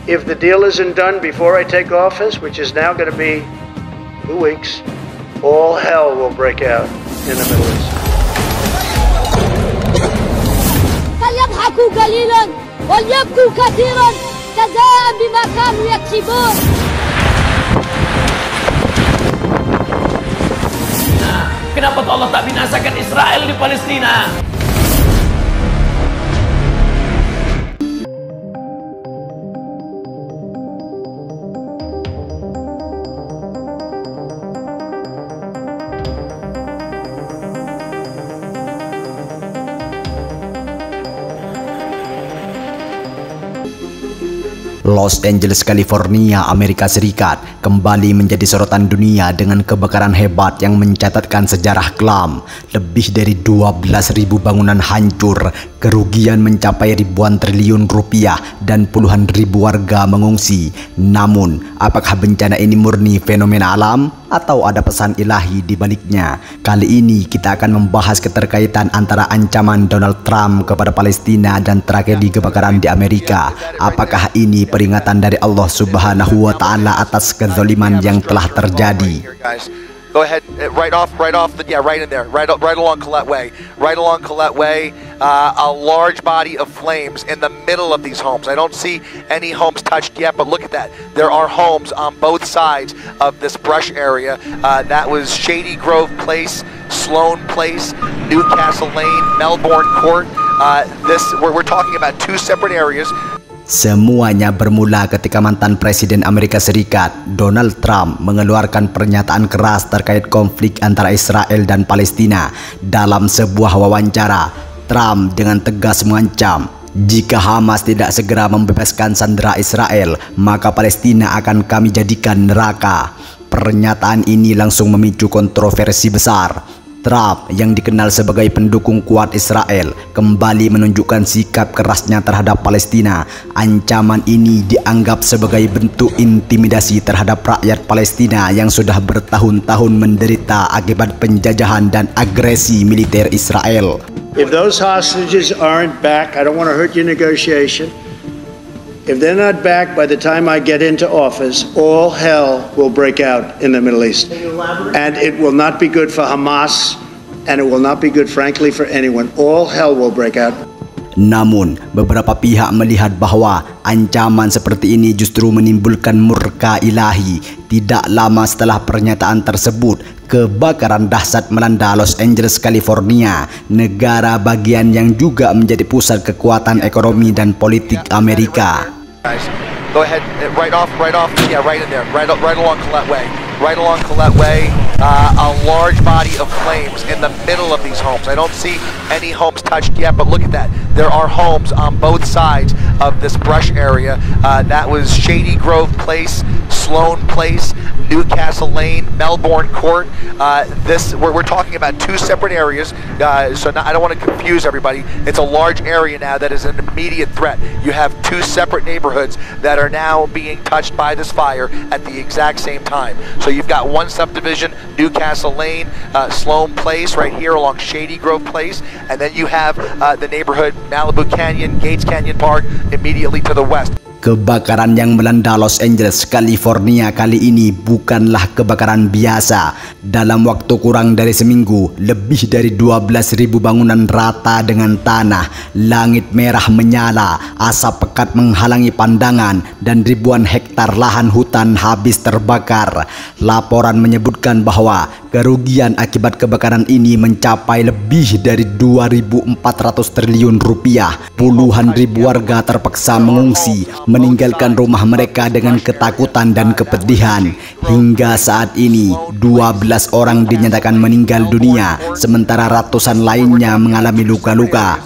If the deal isn't done before I take office, which is now going to be 2 weeks, all hell will break out in the Middle East. فليضحكوا قليلا وليبكوا كثيرا جزاء بما كانوا يكسبون. Kenapa Allah tak binasakan Israel di Palestina? Los Angeles, California, Amerika Serikat kembali menjadi sorotan dunia dengan kebakaran hebat yang mencatatkan sejarah kelam. Lebih dari 12.000 bangunan hancur, kerugian mencapai ribuan triliun rupiah dan puluhan ribu warga mengungsi. Namun, apakah bencana ini murni fenomena alam atau ada pesan ilahi di baliknya? Kali ini kita akan membahas keterkaitan antara ancaman Donald Trump kepada Palestina dan tragedi kebakaran di Amerika. Apakah ini peringatan dari Allah Subhanahu wa Ta'ala atas kezaliman yang telah terjadi? Go ahead, right in there, right along Colette Way, a large body of flames in the middle of these homes. I don't see any homes touched yet, but look at that. There are homes on both sides of this brush area. That was Shady Grove Place, Sloan Place, Newcastle Lane, Melbourne Court. We're talking about 2 separate areas. Semuanya bermula ketika mantan Presiden Amerika Serikat, Donald Trump, mengeluarkan pernyataan keras terkait konflik antara Israel dan Palestina. Dalam sebuah wawancara, Trump dengan tegas mengancam, jika Hamas tidak segera membebaskan sandera Israel, maka Palestina akan kami jadikan neraka. Pernyataan ini langsung memicu kontroversi besar. Trump yang dikenal sebagai pendukung kuat Israel kembali menunjukkan sikap kerasnya terhadap Palestina. Ancaman ini dianggap sebagai bentuk intimidasi terhadap rakyat Palestina yang sudah bertahun-tahun menderita akibat penjajahan dan agresi militer Israel. If those hostages aren't back, I don't want to hurt your negotiation. If they're not back by the time I get into office, all hell will break out in the Middle East. And it will not be good for Hamas, and it will not be good, frankly, for anyone. All hell will break out. Namun, beberapa pihak melihat bahwa ancaman seperti ini justru menimbulkan murka ilahi. Tidak lama setelah pernyataan tersebut, kebakaran dahsyat melanda Los Angeles, California, negara bagian yang juga menjadi pusat kekuatan ekonomi dan politik Amerika. Go ahead, right in there, right along Colette Way, a large body of flames in the middle of these homes. I don't see any homes touched yet, but look at that. There are homes on both sides of this brush area. That was Shady Grove Place, Sloan Place, Newcastle Lane, Melbourne Court. We're talking about 2 separate areas, so I don't want to confuse everybody. It's a large area now that is an immediate threat. You have 2 separate neighborhoods that are now being touched by this fire at the exact same time. So you've got one subdivision, Newcastle Lane, Sloan Place right here along Shady Grove Place, and then you have the neighborhood Malibu Canyon, Gates Canyon Park immediately to the west. Kebakaran yang melanda Los Angeles, California kali ini bukanlah kebakaran biasa. Dalam waktu kurang dari seminggu, lebih dari 12.000 bangunan rata dengan tanah. Langit merah menyala, asap pekat menghalangi pandangan, dan ribuan hektar lahan hutan habis terbakar. Laporan menyebutkan bahwa kerugian akibat kebakaran ini mencapai lebih dari 2.400 triliun rupiah. Puluhan ribu warga terpaksa mengungsi, meninggalkan rumah mereka dengan ketakutan dan kepedihan. Hingga saat ini, 12 orang dinyatakan meninggal dunia, sementara ratusan lainnya mengalami luka-luka.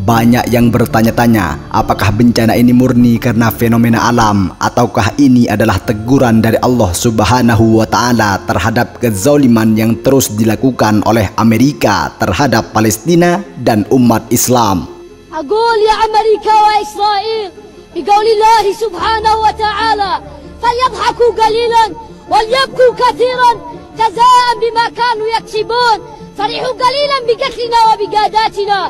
Banyak yang bertanya-tanya, apakah bencana ini murni karena fenomena alam ataukah ini adalah teguran dari Allah Subhanahu wa taala terhadap kezaliman yang terus dilakukan oleh Amerika terhadap Palestina dan umat Islam. أقول يا أمريكا وإسرائيل بقول الله سبحانه وتعالى فليضحكوا قليلا وليبكوا كثيرا جزاء بما كانوا يكسبون فرحوا قليلا بقتلنا وبقاداتنا.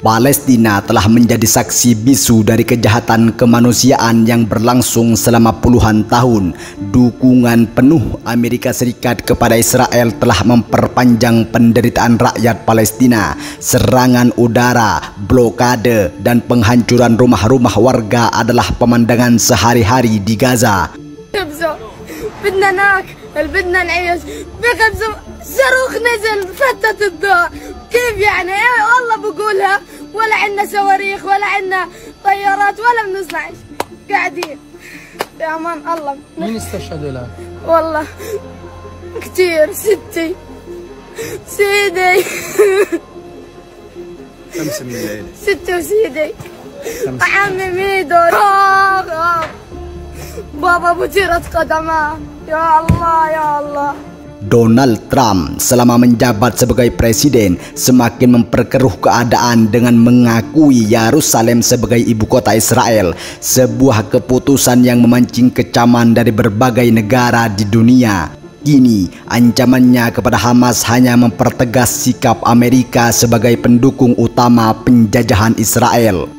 Palestina telah menjadi saksi bisu dari kejahatan kemanusiaan yang berlangsung selama puluhan tahun. Dukungan penuh Amerika Serikat kepada Israel telah memperpanjang penderitaan rakyat Palestina. Serangan udara, blokade, dan penghancuran rumah-rumah warga adalah pemandangan sehari-hari di Gaza. بدنا ناكل بدنا نعيش بخبزوا صاروخ نزل فتت الضوء كيف يعني والله بقولها ولا عندنا صواريخ ولا عندنا طيارات ولا بنصنع قاعدين بأمان الله. مين استشهد الآن؟ والله كتير ستي سيدي خمسة من العيلة ستي وسيدي عمي ميدو بابا بطيرة قدمه يا الله يا الله. Donald Trump selama menjabat sebagai presiden semakin memperkeruh keadaan dengan mengakui Yerusalem sebagai ibu kota Israel, sebuah keputusan yang memancing kecaman dari berbagai negara di dunia. Kini ancamannya kepada Hamas hanya mempertegas sikap Amerika sebagai pendukung utama penjajahan Israel.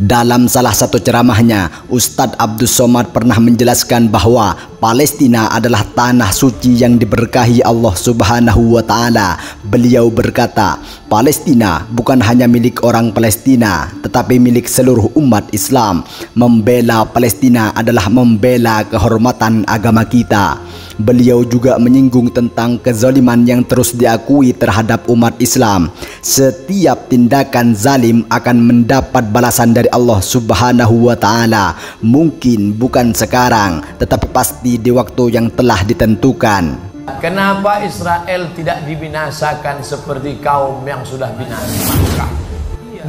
Dalam salah satu ceramahnya, Ustadz Abdus Somad pernah menjelaskan bahwa Palestina adalah tanah suci yang diberkahi Allah Subhanahu wa taala. Beliau berkata, Palestina bukan hanya milik orang Palestina, tetapi milik seluruh umat Islam. Membela Palestina adalah membela kehormatan agama kita. Beliau juga menyinggung tentang kezaliman yang terus diakui terhadap umat Islam. Setiap tindakan zalim akan mendapat balasan dari Allah Subhanahu wa taala. Mungkin bukan sekarang, tetapi pasti di waktu yang telah ditentukan. Kenapa Israel tidak dibinasakan seperti kaum yang sudah binasa?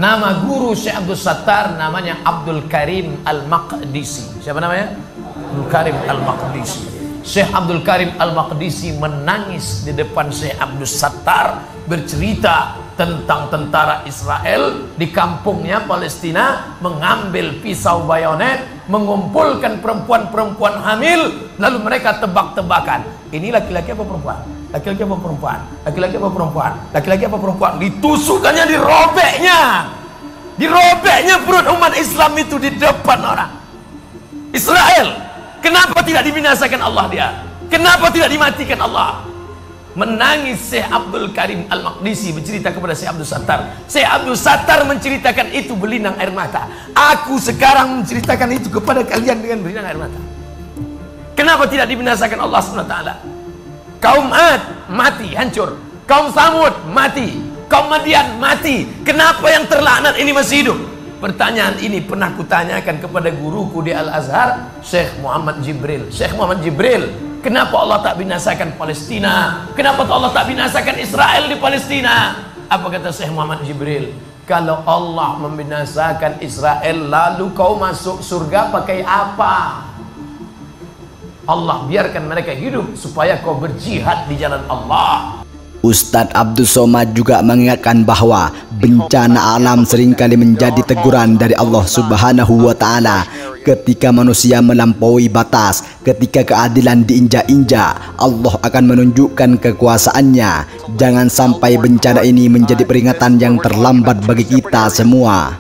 Nama guru Syekh Abdul Sattar namanya Abdul Karim Al-Maqdisi. Siapa namanya? Abdul Karim Al-Maqdisi. Syekh Abdul Karim Al-Maqdisi menangis di depan Syekh Abdul Sattar, bercerita tentang tentara Israel di kampungnya Palestina mengambil pisau bayonet, mengumpulkan perempuan-perempuan hamil, lalu mereka tebak-tebakan, ini laki-laki apa perempuan? Laki-laki apa perempuan? Laki-laki apa perempuan? Laki-laki apa perempuan? Ditusukkannya, dirobeknya perut umat Islam itu di depan orang Israel. Kenapa tidak dibinasakan Allah dia? Kenapa tidak dimatikan Allah? Menangis Syekh Abdul Karim Al-Maqdisi bercerita kepada Syekh Abdul Sattar. Syekh Abdul Sattar menceritakan itu berlinang air mata. Aku sekarang menceritakan itu kepada kalian dengan berlinang air mata. Kenapa tidak dibinasakan Allah SWT? Kaum Ad mati, hancur. Kaum Samud mati. Kaum Madian mati. Kenapa yang terlaknat ini masih hidup? Pertanyaan ini pernah kutanyakan kepada guruku di Al-Azhar, Syekh Muhammad Jibril. Syekh Muhammad Jibril, kenapa Allah tak binasakan Palestina? Kenapa Allah tak binasakan Israel di Palestina? Apa kata Syekh Muhammad Jibril? Kalau Allah membinasakan Israel, lalu kau masuk surga pakai apa? Allah biarkan mereka hidup supaya kau berjihad di jalan Allah. Ustadz Abdus Somad juga mengingatkan bahwa bencana alam seringkali menjadi teguran dari Allah Subhanahu wa taala. Ketika manusia melampaui batas, ketika keadilan diinjak-injak, Allah akan menunjukkan kekuasaannya. Jangan sampai bencana ini menjadi peringatan yang terlambat bagi kita semua.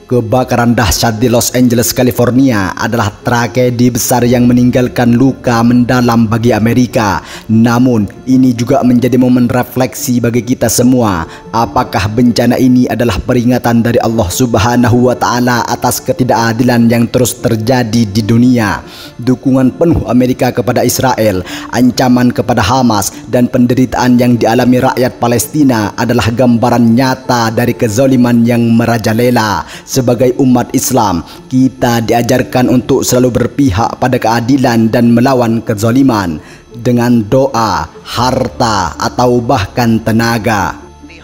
Kebakaran dahsyat di Los Angeles, California adalah tragedi besar yang meninggalkan luka mendalam bagi Amerika. Namun, ini juga menjadi momen refleksi bagi kita semua. Apakah bencana ini adalah peringatan dari Allah Subhanahu wa taala atas ketidakadilan yang terus terjadi di dunia? Dukungan penuh Amerika kepada Israel, ancaman kepada Hamas, dan penderitaan yang dialami rakyat Palestina adalah gambaran nyata dari kezaliman yang merajalela. Sebagai umat Islam, kita diajarkan untuk selalu berpihak pada keadilan dan melawan kezaliman dengan doa, harta, atau bahkan tenaga.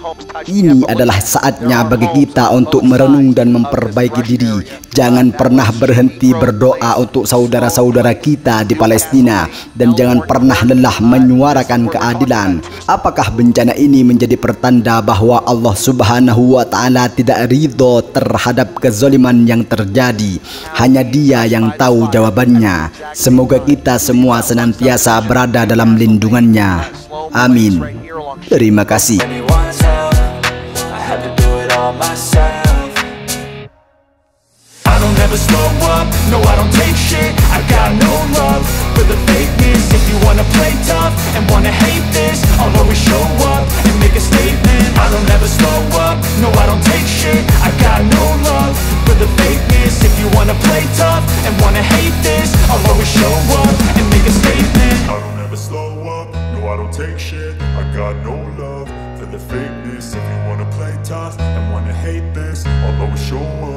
homes touched. Ini adalah saatnya bagi kita untuk merenung dan memperbaiki diri. Jangan pernah berhenti berdoa untuk saudara-saudara kita di Palestina, dan jangan pernah lelah menyuarakan keadilan. Apakah bencana ini menjadi pertanda bahwa Allah Subhanahu wa Ta'ala tidak ridho terhadap kezaliman yang terjadi? Hanya Dia yang tahu jawabannya. Semoga kita semua senantiasa berada dalam lindungannya. Amin. Terima kasih. I don't ever slow up, no I don't take shit. I got no love for the fakeness. If you wanna play tough and wanna hate this, I'll always show up and make a statement. I don't ever slow up, no I don't take shit. I got no love for the fakeness. If you wanna play tough and wanna hate this, I'll always show up and make a statement. I don't ever slow up, no I don't take shit. I got no love for the fakeness. If you wanna play tough and wanna hate this, I'll always show up